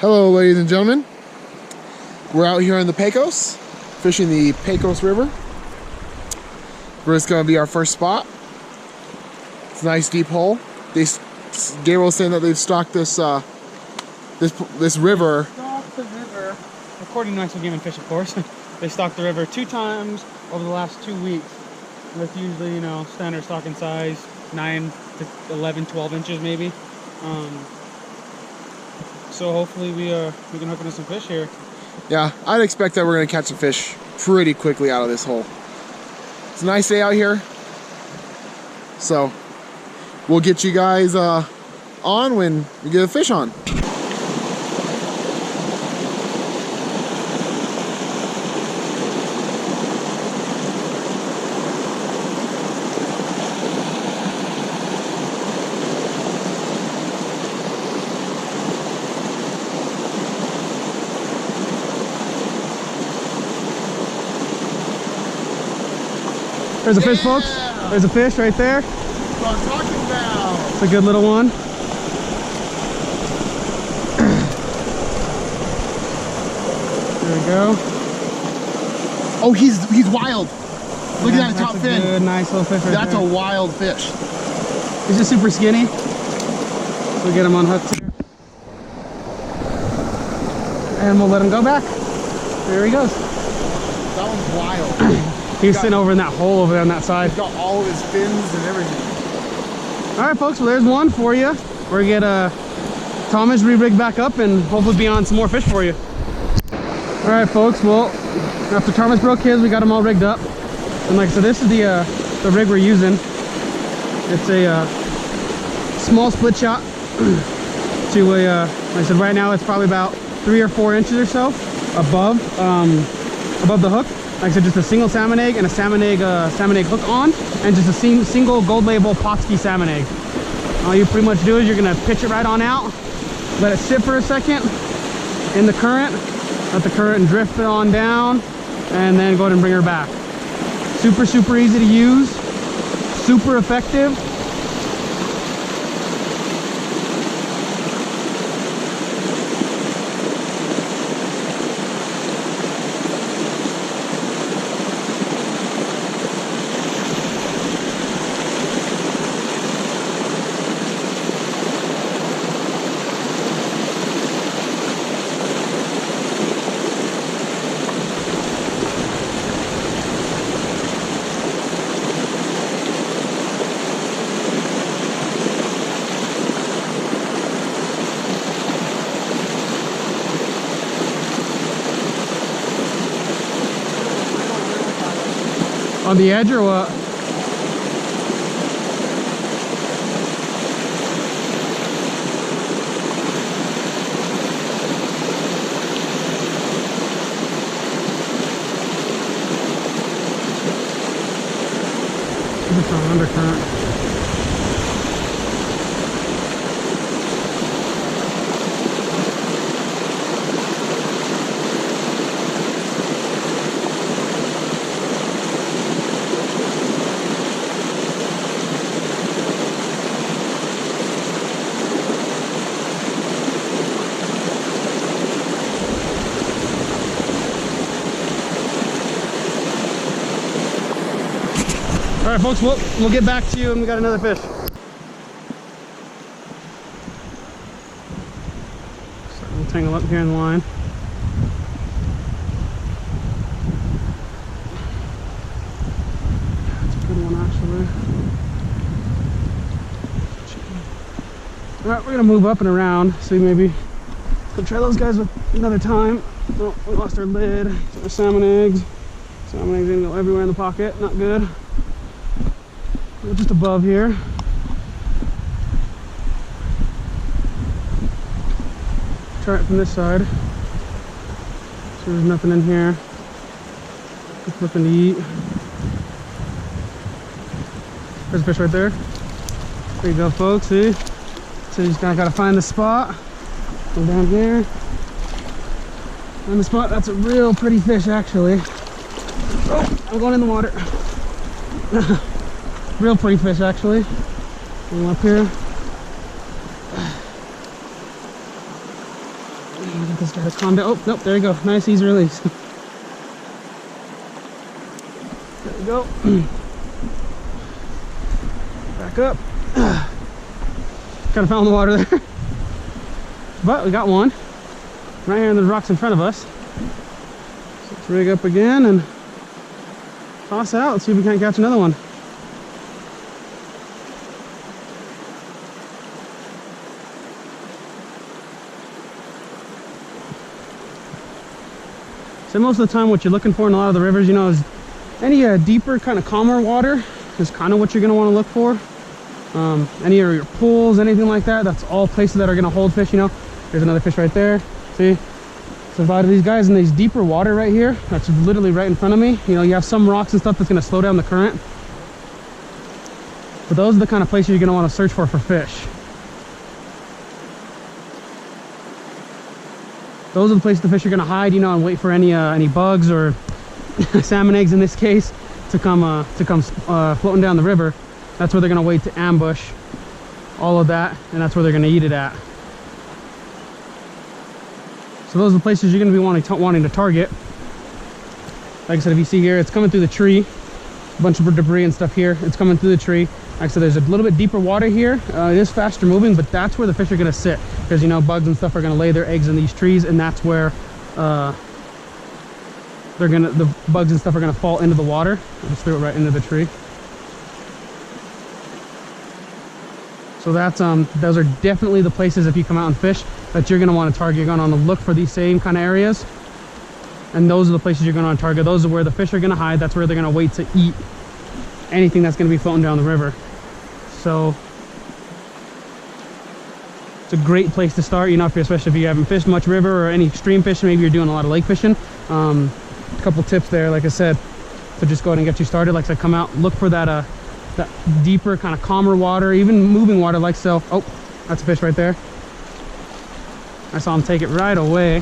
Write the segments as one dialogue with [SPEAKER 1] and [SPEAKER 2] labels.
[SPEAKER 1] Hello, ladies and gentlemen. We're out here in the Pecos, fishing the Pecos River. This is going to be our first spot. It's a nice deep hole. Gabriel was saying that they've stocked this this river.
[SPEAKER 2] Stocked the river, according to National Game and Fish, of course. They stocked the river 2 times over the last 2 weeks. With usually, standard stocking size, 9 to 11, 12 inches maybe. So hopefully we can hook into some fish here.
[SPEAKER 1] Yeah, I'd expect that we're gonna catch some fish pretty quickly out of this hole. It's a nice day out here, so we'll get you guys on when we get a fish on.
[SPEAKER 2] There's a fish, folks. There's a fish right there.
[SPEAKER 1] That's what I'm talking about.
[SPEAKER 2] It's a good little one. There we go.
[SPEAKER 1] Oh, he's wild. Look at that top fin.
[SPEAKER 2] Good, nice little fish right there.
[SPEAKER 1] That's a wild fish.
[SPEAKER 2] He's just super skinny. We'll get him unhooked here. And we'll let him go back. There he goes.
[SPEAKER 1] That one's wild.
[SPEAKER 2] He's sitting over in that hole over there on that side.
[SPEAKER 1] He's got all of his fins and everything.
[SPEAKER 2] All right, folks, well, there's one for you. We're gonna get Thomas re-rig back up and hopefully be on some more fish for you. All right, folks, well, after Thomas broke his, we got him all rigged up. And like I said, this is the rig we're using. It's a small split shot to a, like I said, right now it's probably about 3 or 4 inches or so above the hook. Like I said, just a single salmon egg and a salmon egg hook on, and just a single gold label Potski salmon egg. All you pretty much do is you're gonna pitch it right on out, let it sit for a second in the current, let the current drift it on down, and then go ahead and bring her back. Super, super easy to use, super effective. On the edge or what? It's on undercurrent. All right, folks, we'll get back to you and we got another fish. So we'll tangle up here in the line. That's a good one, actually. All right, we're gonna move up and around. So maybe we'll try those guys with another time. Oh, we lost our lid. Our salmon eggs. Salmon eggs gonna go everywhere in the pocket. Not good. We're just above here. Try it from this side. So there's nothing in here. Just looking to eat. There's a fish right there. There you go, folks. See? So you just kind of got to find the spot. Go down here. Find the spot. That's a real pretty fish, actually. Oh, I'm going in the water. Real pretty fish, actually. Going up here. Get this guy to calm down. Oh, nope, there you go. Nice, easy release. There we go. Back up. Kind of fell in the water there. But we got one right here in the rocks in front of us. So let's rig up again and toss out. Let's see if we can't catch another one. So most of the time what you're looking for in a lot of the rivers, you know, is any deeper, kind of calmer water is kind of what you're going to want to look for. Any of your pools, anything like that, that's all places that are going to hold fish, you know. There's another fish right there. See? So a lot of these guys in these deeper water right here, that's literally right in front of me. You know, you have some rocks and stuff that's going to slow down the current. But those are the kind of places you're going to want to search for fish. Those are the places the fish are going to hide, you know, and wait for any bugs or salmon eggs in this case to come floating down the river. That's where they're going to wait to ambush all of that, and that's where they're going to eat it at. So those are the places you're going to be wanting to target. Like I said, if you see here, it's coming through the tree. A bunch of debris and stuff here. It's coming through the tree. Like I said, there's a little bit deeper water here. It is faster moving, but that's where the fish are going to sit, because, you know, bugs and stuff are going to lay their eggs in these trees, and that's where the bugs and stuff are going to fall into the water. I just threw it right into the tree. So that's those are definitely the places, if you come out and fish, that you're going to want to target. You're going to want to look for these same kind of areas, and those are the places you're going to want to target. Those are where the fish are going to hide. That's where they're going to wait to eat anything that's going to be floating down the river. So it's a great place to start, you know, especially if you haven't fished much river or any stream fishing. Maybe you're doing a lot of lake fishing. A couple tips there, like I said, to just go ahead and get you started. Like I said, come out, look for that deeper, kind of calmer water, even moving water like so. Oh, that's a fish right there. I saw him take it right away.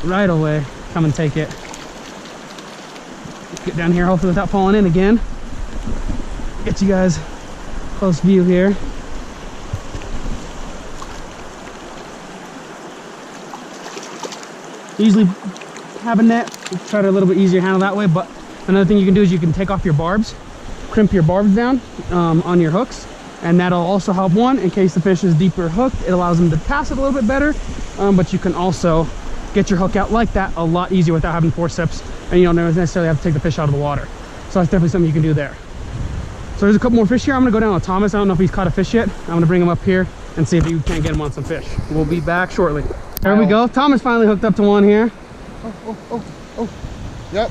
[SPEAKER 2] Right away. Come and take it. Get down here, hopefully without falling in again. Get you guys close view here. Usually have a net, try to a little bit easier handle that way, but another thing you can do is you can take off your barbs, crimp your barbs down on your hooks, and that'll also help, one, in case the fish is deeper hooked, it allows them to pass it a little bit better, but you can also get your hook out like that a lot easier without having forceps, and you don't necessarily have to take the fish out of the water. So that's definitely something you can do there. So there's a couple more fish here. I'm gonna go down with Thomas. I don't know if he's caught a fish yet. I'm gonna bring him up here and see if you can't get him on some fish. We'll be back shortly. There we go. Thomas finally hooked up to one here.
[SPEAKER 1] Oh. Yep.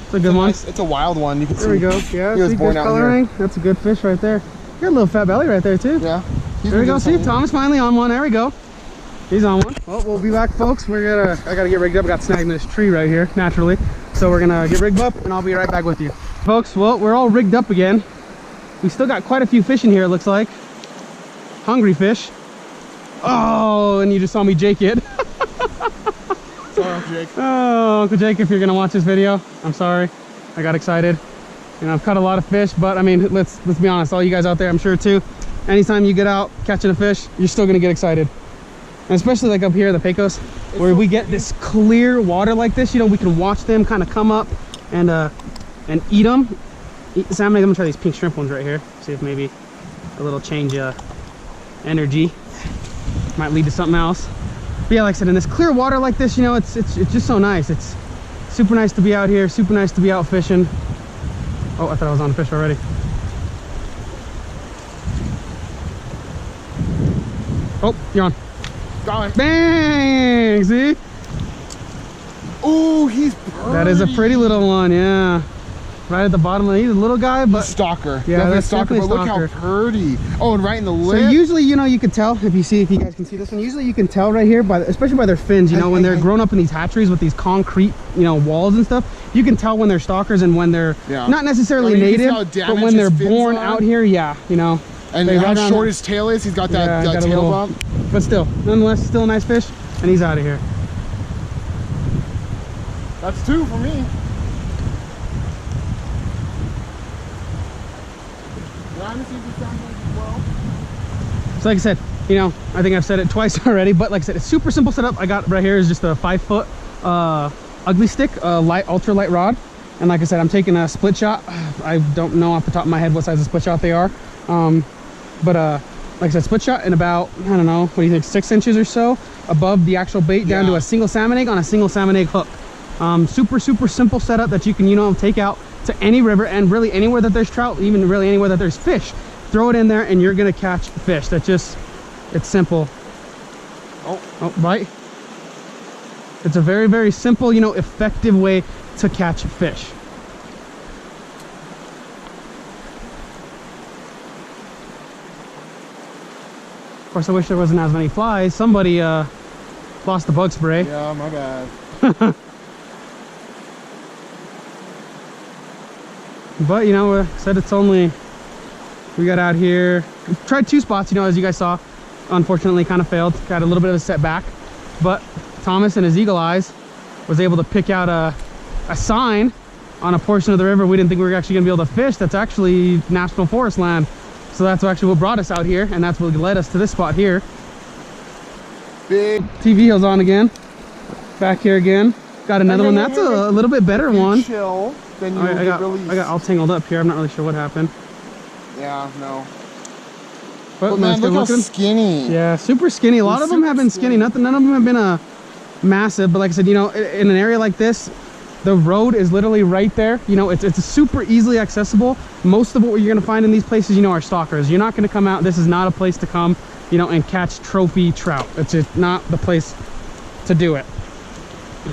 [SPEAKER 2] It's a good one.
[SPEAKER 1] Nice, it's a wild one. You can see.
[SPEAKER 2] There we go. Yeah,
[SPEAKER 1] he was born out
[SPEAKER 2] coloring.
[SPEAKER 1] here.
[SPEAKER 2] That's a good fish right there. You got a little fat belly right there too.
[SPEAKER 1] Yeah.
[SPEAKER 2] There we go. See, Thomas finally on one. There we go. He's on one. Well, we'll be back, folks. I gotta get rigged up. I got snagged in this tree right here, naturally. So we're gonna get rigged up, and I'll be right back with you, folks. Well, we're all rigged up again. We still got quite a few fish in here, it looks like. Hungry fish. Oh, and you just saw me Jake it.
[SPEAKER 1] Sorry, Uncle Jake.
[SPEAKER 2] Oh, Uncle Jake, if you're gonna watch this video, I'm sorry. I got excited. You know, I've caught a lot of fish, but I mean, let's be honest, all you guys out there, I'm sure too, anytime you get out catching a fish, you're still gonna get excited. And especially like up here in the Pecos, where we get this clear water like this, you know, we can watch them kind of come up and eat them. Eat the salmon. I'm gonna try these pink shrimp ones right here. See if maybe a little change energy might lead to something else. But yeah, like I said, in this clear water like this, you know, it's just so nice. It's super nice to be out here, super nice to be out fishing. Oh, I thought I was on the fish already. Oh, you're on.
[SPEAKER 1] Got it.
[SPEAKER 2] Bang! See?
[SPEAKER 1] Oh, he's pretty.
[SPEAKER 2] That is a pretty little one, yeah. Right at the bottom. He's a little guy, but
[SPEAKER 1] stalker.
[SPEAKER 2] Yeah,
[SPEAKER 1] definitely
[SPEAKER 2] that's
[SPEAKER 1] stalker.
[SPEAKER 2] definitely
[SPEAKER 1] But
[SPEAKER 2] stalker.
[SPEAKER 1] look how pretty. Oh, and right in the lip.
[SPEAKER 2] So usually, you know, you can tell if you guys can see this one. Usually, you can tell right here especially by their fins. You know, when they're grown up in these hatcheries with these concrete, you know, walls and stuff. You can tell when they're stalkers and when they're not necessarily native, but when they're born out here, yeah, you know.
[SPEAKER 1] And how short his tail is. He's got that tail bump.
[SPEAKER 2] But still, nonetheless, still a nice fish, and he's out of here.
[SPEAKER 1] That's two for me.
[SPEAKER 2] So like I said, you know, I think I've said it twice already, but like I said, it's super simple setup. I got right here is just a 5-foot ugly stick, ultra light rod. And like I said, I'm taking a split shot. I don't know off the top of my head what size of split shot they are. But like I said, split shot, and about, I don't know, what do you think, 6 inches or so above the actual bait, down to a single salmon egg on a single salmon egg hook. Super simple setup that you can, you know, take out to any river, and really anywhere that there's trout, even really anywhere that there's fish. Throw it in there and you're gonna catch fish. That's just, it's simple. Oh, bite. It's a very simple, you know, effective way to catch fish. Of course, I wish there wasn't as many flies. Somebody lost the bug spray.
[SPEAKER 1] Yeah, my bad.
[SPEAKER 2] But you know, said it's only, we got out here, tried 2 spots, you know, as you guys saw. Unfortunately kind of failed, got a little bit of a setback, but Thomas and his eagle eyes was able to pick out a sign on a portion of the river we didn't think we were actually gonna be able to fish. That's actually national forest land. So that's actually what brought us out here, and that's what led us to this spot here.
[SPEAKER 1] Big
[SPEAKER 2] TV heels on again. Back here again. Got another one. That's a little bit better one.
[SPEAKER 1] Chill, then you
[SPEAKER 2] I got all tangled up here. I'm not really sure what happened.
[SPEAKER 1] Yeah, no.
[SPEAKER 2] But
[SPEAKER 1] man, look how skinny.
[SPEAKER 2] Yeah, super skinny. A lot of them have been skinny. None of them have been massive. But like I said, you know, in an area like this, the road is literally right there. You know, it's super easily accessible. Most of what you're gonna find in these places, you know, are stalkers. You're not gonna come out. This is not a place to come, you know, and catch trophy trout. It's just not the place to do it.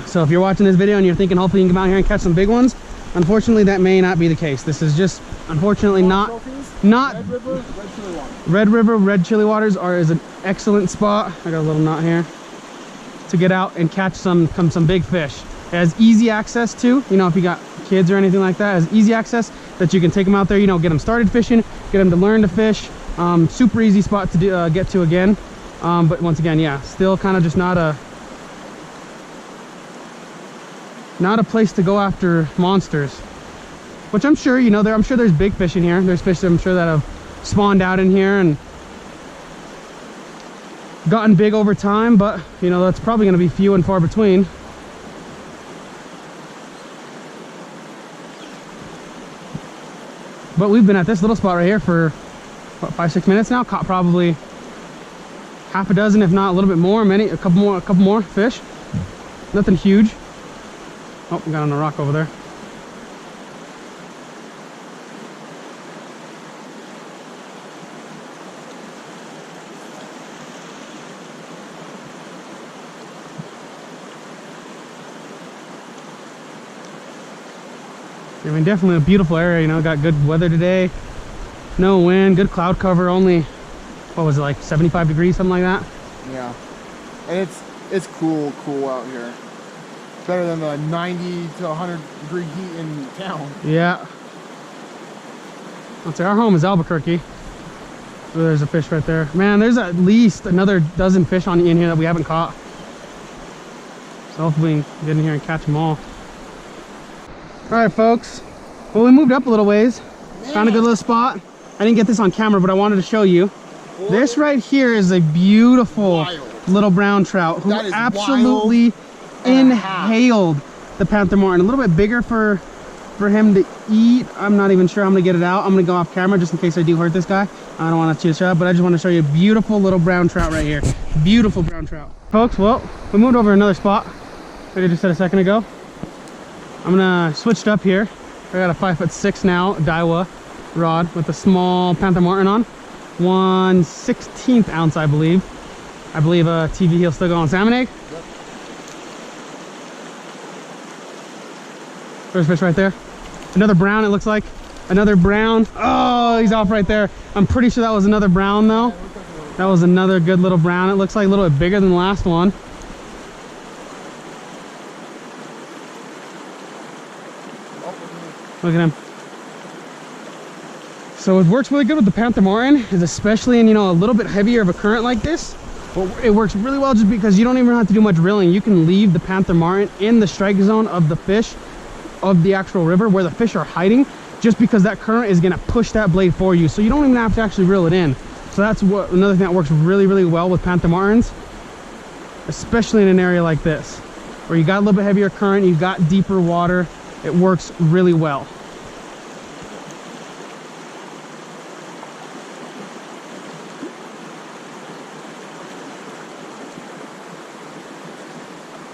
[SPEAKER 2] So if you're watching this video and you're thinking hopefully you can come out here and catch some big ones, unfortunately that may not be the case. This is just unfortunately not
[SPEAKER 1] Red River, Red Chili Waters.
[SPEAKER 2] Red River, Red Chili Waters is an excellent spot. I got a little knot here to get out and catch some big fish. It has easy access to, you know, if you got kids or anything like that, it has easy access that you can take them out there, you know, get them started fishing, get them to learn to fish. Super easy spot to do, get to again. But once again, yeah, still kind of just not a place to go after monsters, which I'm sure, you know, I'm sure there's big fish in here. There's fish that I'm sure that have spawned out in here and gotten big over time, but you know, that's probably going to be few and far between. But we've been at this little spot right here for what, 5-6 minutes now. Caught probably half a dozen, if not a little bit more. A couple more fish. Nothing huge. Oh, we got on a rock over there. I mean, definitely a beautiful area, you know, got good weather today. No wind, good cloud cover, only, what was it, like 75 degrees, something like that?
[SPEAKER 1] Yeah. And it's cool out here. Better than the 90 to 100 degree heat in town.
[SPEAKER 2] Yeah. Let's say our home is Albuquerque. Oh, there's a fish right there. Man, there's at least another dozen fish in here that we haven't caught. So hopefully we can get in here and catch them all. All right, folks. Well, we moved up a little ways. Found a good little spot. I didn't get this on camera, but I wanted to show you. This right here is a beautiful little brown trout who absolutely inhaled the panther martin. A little bit bigger for him to eat. I'm not even sure I'm gonna get it out. I'm gonna go off camera just in case I do hurt this guy. I don't want to chit chat, but I just want to show you a beautiful little brown trout right here. Beautiful brown trout. Folks, well, we moved over another spot like I just said a second ago. I'm gonna switch it up here. I got a 5'6" now Daiwa rod with a small panther martin on. 1/16 ounce, I believe. I believe a TV heel still going on salmon egg.
[SPEAKER 1] Yep.
[SPEAKER 2] There's fish right there. Another brown, it looks like. Another brown. Oh, he's off right there. I'm pretty sure that was another brown though. That was another good little brown. It looks like a little bit bigger than the last one. Look at him. So it works really good with the panther martin, is especially in, you know, a little bit heavier of a current like this. But it works really well just because you don't even have to do much reeling. You can leave the panther martin in the strike zone of the fish, of the actual river where the fish are hiding, just because that current is gonna push that blade for you. So you don't even have to actually reel it in. So that's what another thing that works really, really well with Panther Martins, especially in an area like this, where you got a little bit heavier current, you've got deeper water. It works really well.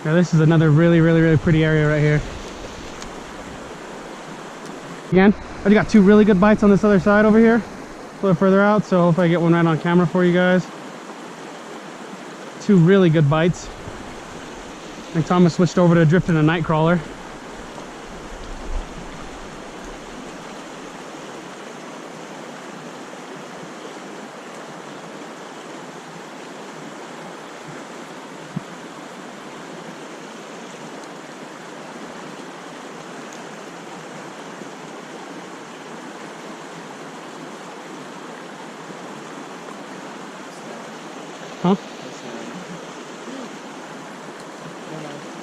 [SPEAKER 2] Now this is another really, really, really pretty area right here. Again, I got two really good bites on this other side over here, a little further out, so hopefully I get one right on camera for you guys. Two really good bites. I think Thomas switched over to drifting a night crawler. Huh?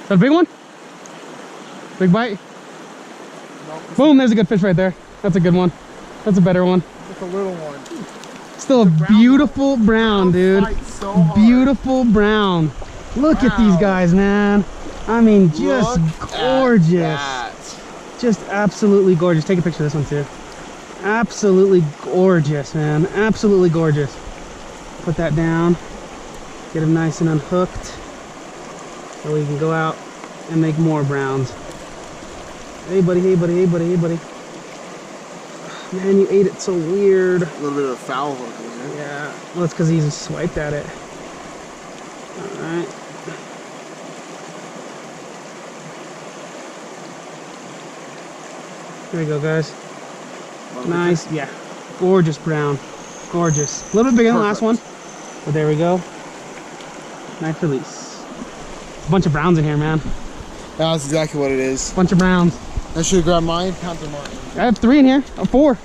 [SPEAKER 2] Is that a big one? Big bite? Boom, there's a good fish right there. That's a good one. That's a better one.
[SPEAKER 1] It's a little one.
[SPEAKER 2] Still a beautiful brown, dude. Beautiful brown. Look at these guys, man. I mean, just gorgeous. Just absolutely gorgeous. Take a picture of this one too. Absolutely gorgeous, man. Absolutely gorgeous. Put that down. Get him nice and unhooked, so we can go out and make more browns. Hey buddy, hey buddy, hey buddy, hey buddy. Man, you ate it so weird.
[SPEAKER 1] A little bit of a foul hook in there.
[SPEAKER 2] Yeah, well, it's because he just swiped at it. Alright. There we go, guys. Nice, yeah. Gorgeous brown. Gorgeous. A little bit bigger than the last one, but there we go. Nice release. A bunch of browns in here, man.
[SPEAKER 1] Yeah, that's exactly what it is.
[SPEAKER 2] Bunch of browns.
[SPEAKER 1] I should have grabbed mine. Panther Martin.
[SPEAKER 2] I have 3 in here. Oh, 4.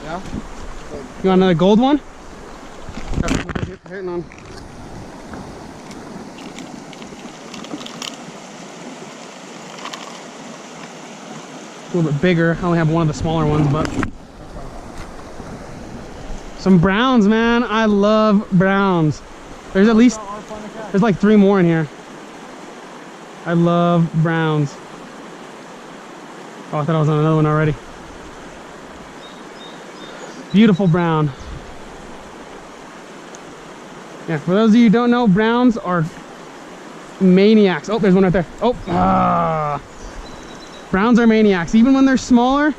[SPEAKER 1] Yeah?
[SPEAKER 2] You want another gold one? Hitting on. A little bit bigger. I only have one of the smaller ones, but some browns, man. I love browns. There's at least, there's like 3 more in here. I love browns. Oh, I thought I was on another one already. Beautiful brown. Yeah, for those of you who don't know, browns are maniacs. Oh, there's one right there. Oh, browns are maniacs. Even when they're smaller,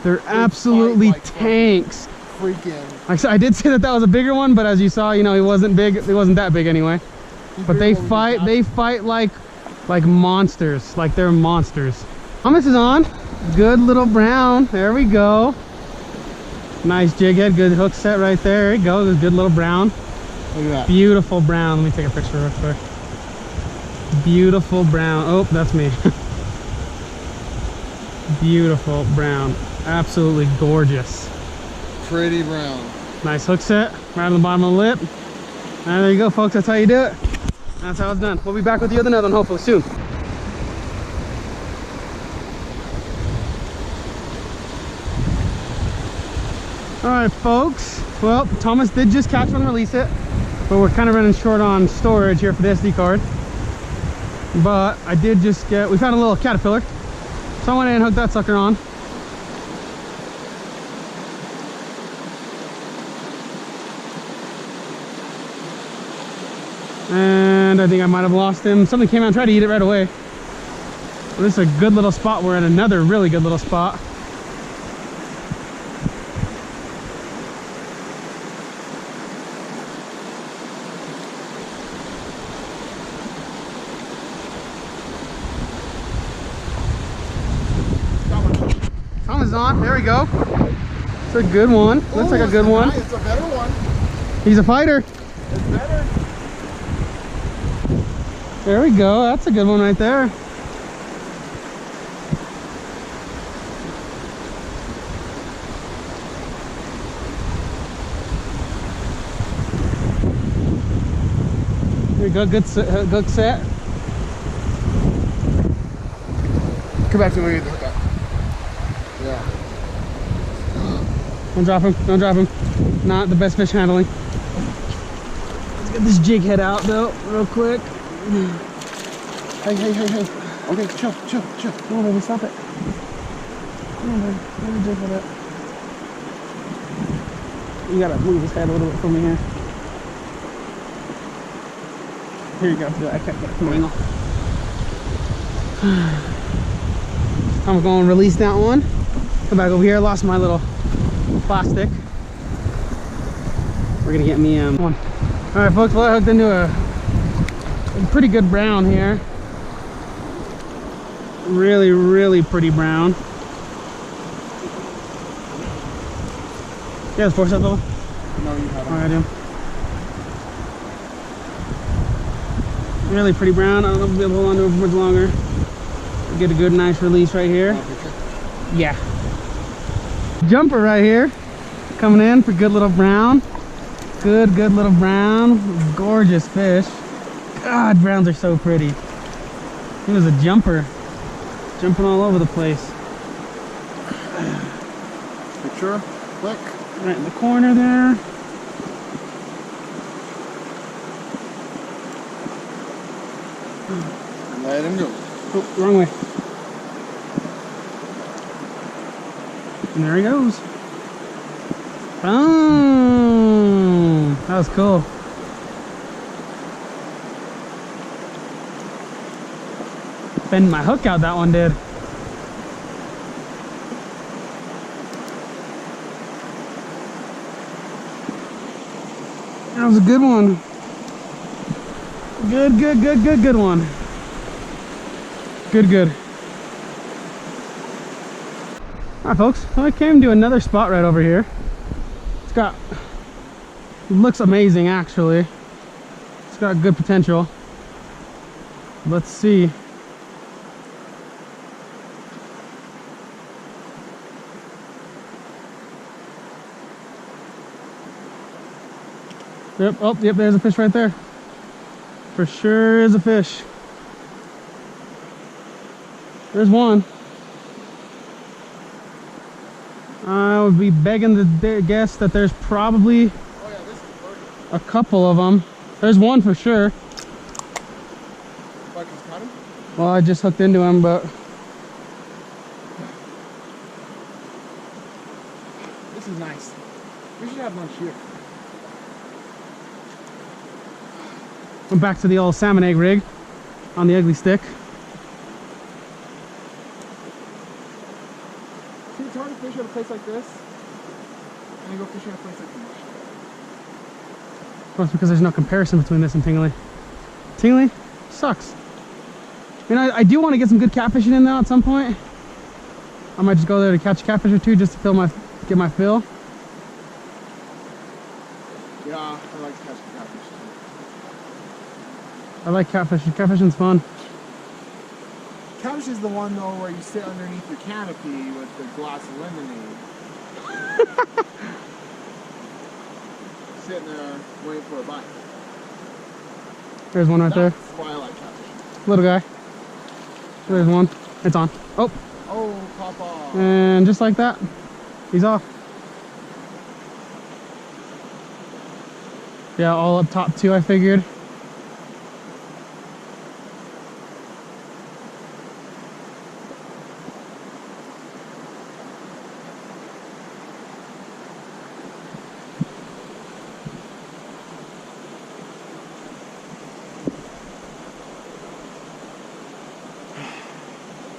[SPEAKER 2] they're absolutely tanks.
[SPEAKER 1] Freaking.
[SPEAKER 2] Like I said, I did say that was a bigger one, but as you saw, you know, he wasn't big. He wasn't that big anyway. But they fight like monsters. Like they're monsters. Thomas is on. Good little brown. There we go. Nice jig head. Good hook set right there. There you go. Good little brown.
[SPEAKER 1] Look at that.
[SPEAKER 2] Beautiful brown. Let me take a picture real quick. Beautiful brown. Oh, that's me. Beautiful brown. Absolutely gorgeous.
[SPEAKER 1] Pretty brown.
[SPEAKER 2] Nice hook set right on the bottom of the lip. And there you go, folks. That's how you do it. That's how it's done. We'll be back with you with another one hopefully soon. All right, folks. Well, Thomas did just catch one and release it, but we're kind of running short on storage here for the SD card. But I did just we found a little caterpillar, so I went in and hooked that sucker on. And I think I might have lost him. Something came out and tried to eat it right away. Well, this is a good little spot. We're at another really good little spot. Thomas on. There we go. It's a good one. Looks like a good one.
[SPEAKER 1] It's a better one.
[SPEAKER 2] He's a fighter.
[SPEAKER 1] It's better.
[SPEAKER 2] There we go. That's a good one right there. There you go. Good set.
[SPEAKER 1] Come back to me. Yeah.
[SPEAKER 2] Don't drop him. Don't drop him. Not the best fish handling. Get this jig head out though, real quick.
[SPEAKER 1] Hey, hey, hey, hey. Okay, chill, chill, chill.
[SPEAKER 2] Come on, baby, stop it. Come on, baby. Let me jig head up. You gotta move his head a little bit for me here. Here you go. I can't get it from the angle. I'm going to release that one. Come back over here. I lost my little plastic. We're gonna get me one. All right, folks. Well, I hooked into a pretty good brown here. Really, really pretty brown. Yeah, force that little.
[SPEAKER 1] No, you haven't.
[SPEAKER 2] All right, I do. Really pretty brown. I don't know if we'll be able to hold on to it for much longer. Get a good, nice release right here. Yeah. Jumper right here, coming in for good little brown. Good little brown. Gorgeous fish. God, browns are so pretty. He was a jumper, jumping all over the place.
[SPEAKER 1] Picture, click.
[SPEAKER 2] Right in the corner there.
[SPEAKER 1] Let him go.
[SPEAKER 2] Oh, wrong way. And there he goes. Boom! That was cool. Bend my hook out, that one did. That was a good one. Good one. Good. Alright, folks, well, I came to another spot right over here. It looks amazing, actually. It's got good potential. Let's see. Yep, oh, yep, there's a fish right there. For sure is a fish. There's one. I would be begging to guess that there's probably a couple of them. There's one for sure. Well, I just hooked into him, but
[SPEAKER 1] This is nice. We should have lunch here.
[SPEAKER 2] went back to the old salmon egg rig on the ugly stick.
[SPEAKER 1] See, it's hard to fish at a place like this, and then go fishing at a place like this.
[SPEAKER 2] Well, it's because there's no comparison between this and Tingley. Tingley sucks. You know, I do want to get some good catfishing in though at some point. I might just go there to catch a catfish or two just to get my fill.
[SPEAKER 1] Yeah, I like to catch the catfish too.
[SPEAKER 2] I like catfishing. Catfishing's fun.
[SPEAKER 1] Catfish is the one though where you sit underneath your canopy with the glass of lemonade. Sitting there waiting for a bite.
[SPEAKER 2] There's one right there.
[SPEAKER 1] That's why I like catfishing.
[SPEAKER 2] Little guy. There's one. It's on. Oh.
[SPEAKER 1] Oh, pop off.
[SPEAKER 2] And just like that, he's off. Yeah, all up top too, I figured.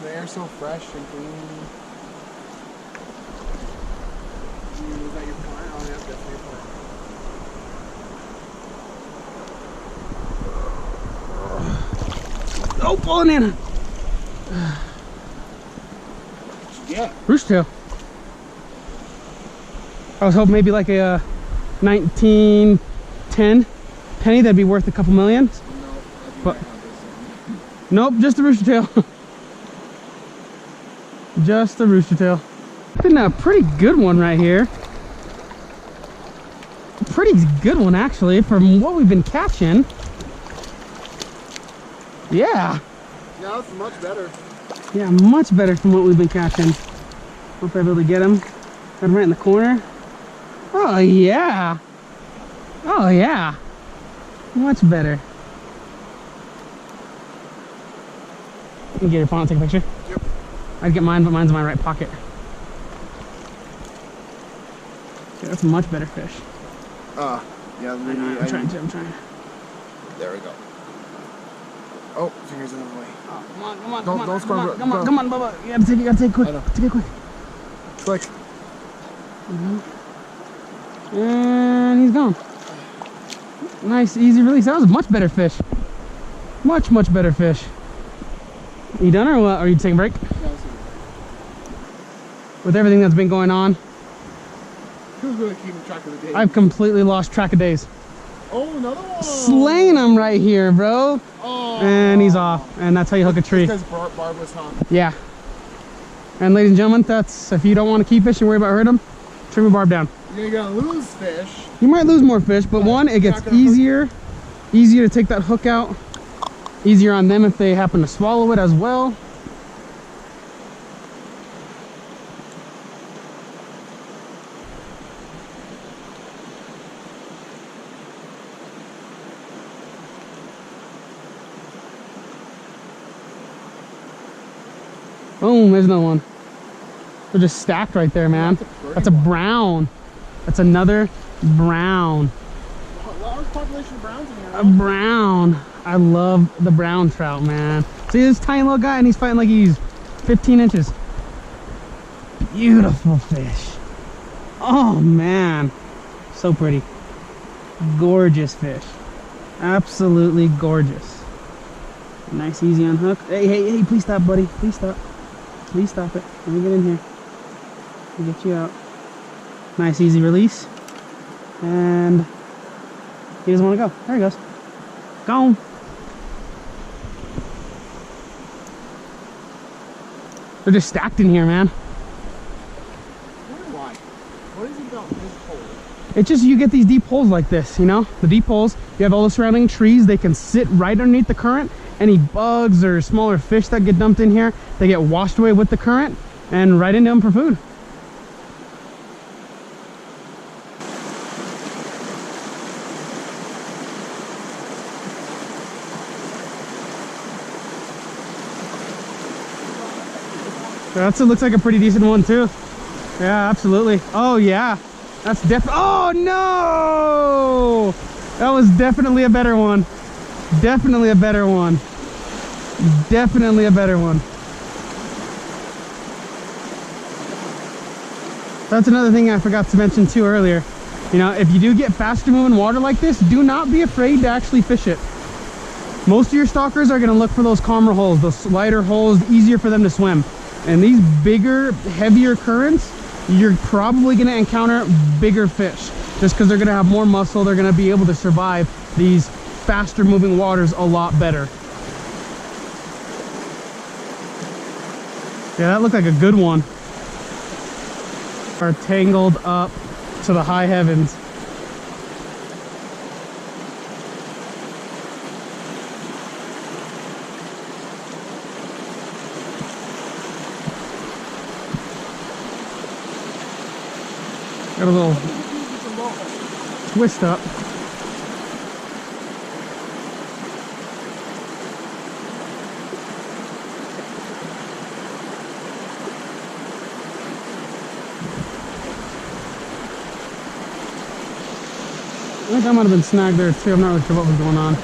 [SPEAKER 1] The air's so fresh and clean. Is that your point? Oh, yeah, that's your point.
[SPEAKER 2] Oh, pulling in.
[SPEAKER 1] Yeah.
[SPEAKER 2] Rooster tail. I was hoping maybe like a 1910 penny that'd be worth a couple million.
[SPEAKER 1] No,
[SPEAKER 2] But nope, just a rooster tail. Just a rooster tail. Been a pretty good one right here. Pretty good one actually from what we've been catching. Yeah.
[SPEAKER 1] Yeah, that's much better.
[SPEAKER 2] Yeah, much better from what we've been catching. Hope I'm able to get him. Got him right in the corner. Oh yeah. Oh yeah. Much better. You get your phone and take a picture?
[SPEAKER 1] Yep.
[SPEAKER 2] I'd get mine, but mine's in my right pocket. Okay, that's a much better fish.
[SPEAKER 1] Yeah, maybe
[SPEAKER 2] I'm trying.
[SPEAKER 1] There we go. Oh, fingers in the way.
[SPEAKER 2] Oh, come on,
[SPEAKER 1] Don't
[SPEAKER 2] Bubba. You gotta take it quick.
[SPEAKER 1] I know.
[SPEAKER 2] Take it quick.
[SPEAKER 1] Click.
[SPEAKER 2] And he's gone. Nice, easy release. That was a much better fish. Much better fish. You done or what? Are you taking a break? With everything that's been going on,
[SPEAKER 1] Who's really keeping track of the days?
[SPEAKER 2] I've completely lost track of days.
[SPEAKER 1] Oh, another one.
[SPEAKER 2] Slaying him right here, bro.
[SPEAKER 1] Oh.
[SPEAKER 2] And he's off. And that's how you hook a tree.
[SPEAKER 1] Because Barb was on.
[SPEAKER 2] Yeah. And ladies and gentlemen, that's, if you don't want to keep fishing, worry about hurting them, trim your barb down.
[SPEAKER 1] You're gonna lose fish.
[SPEAKER 2] You might lose more fish, but one, it gets easier to take that hook out. Easier on them if they happen to swallow it as well. Boom, there's another one. They're just stacked right there, man. That's a brown. That's another brown.
[SPEAKER 1] Large population of browns in here.
[SPEAKER 2] A brown. I love the brown trout, man. See this tiny little guy, and he's fighting like he's 15 inches. Beautiful fish. Oh, man. So pretty. Gorgeous fish. Absolutely gorgeous. Nice, easy unhook. Hey, please stop, buddy. Please stop. Please stop it. Let me get in here. Let me get you out. Nice, easy release. And he doesn't want to go. There he goes. Gone. They're just stacked in here, man.
[SPEAKER 1] Why? What is it about this hole?
[SPEAKER 2] It's just you get these deep holes like this, you know? The deep holes, you have all the surrounding trees, they can sit right underneath the current. Any bugs or smaller fish that get dumped in here, they get washed away with the current and right into them for food. That looks like a pretty decent one too. Yeah, absolutely. Oh yeah, that's oh no! That was definitely a better one. Definitely a better one. Definitely a better one. That's another thing I forgot to mention too earlier. You know, if you do get faster moving water like this, do not be afraid to actually fish it. Most of your stalkers are going to look for those calmer holes, those lighter holes, easier for them to swim. And these bigger, heavier currents, you're probably going to encounter bigger fish just because they're going to have more muscle. They're going to be able to survive these faster moving waters a lot better. Yeah, that looked like a good one. Are tangled up to the high heavens. Got a little twist up. I think I might have been snagged there too. I'm not really sure what was going on.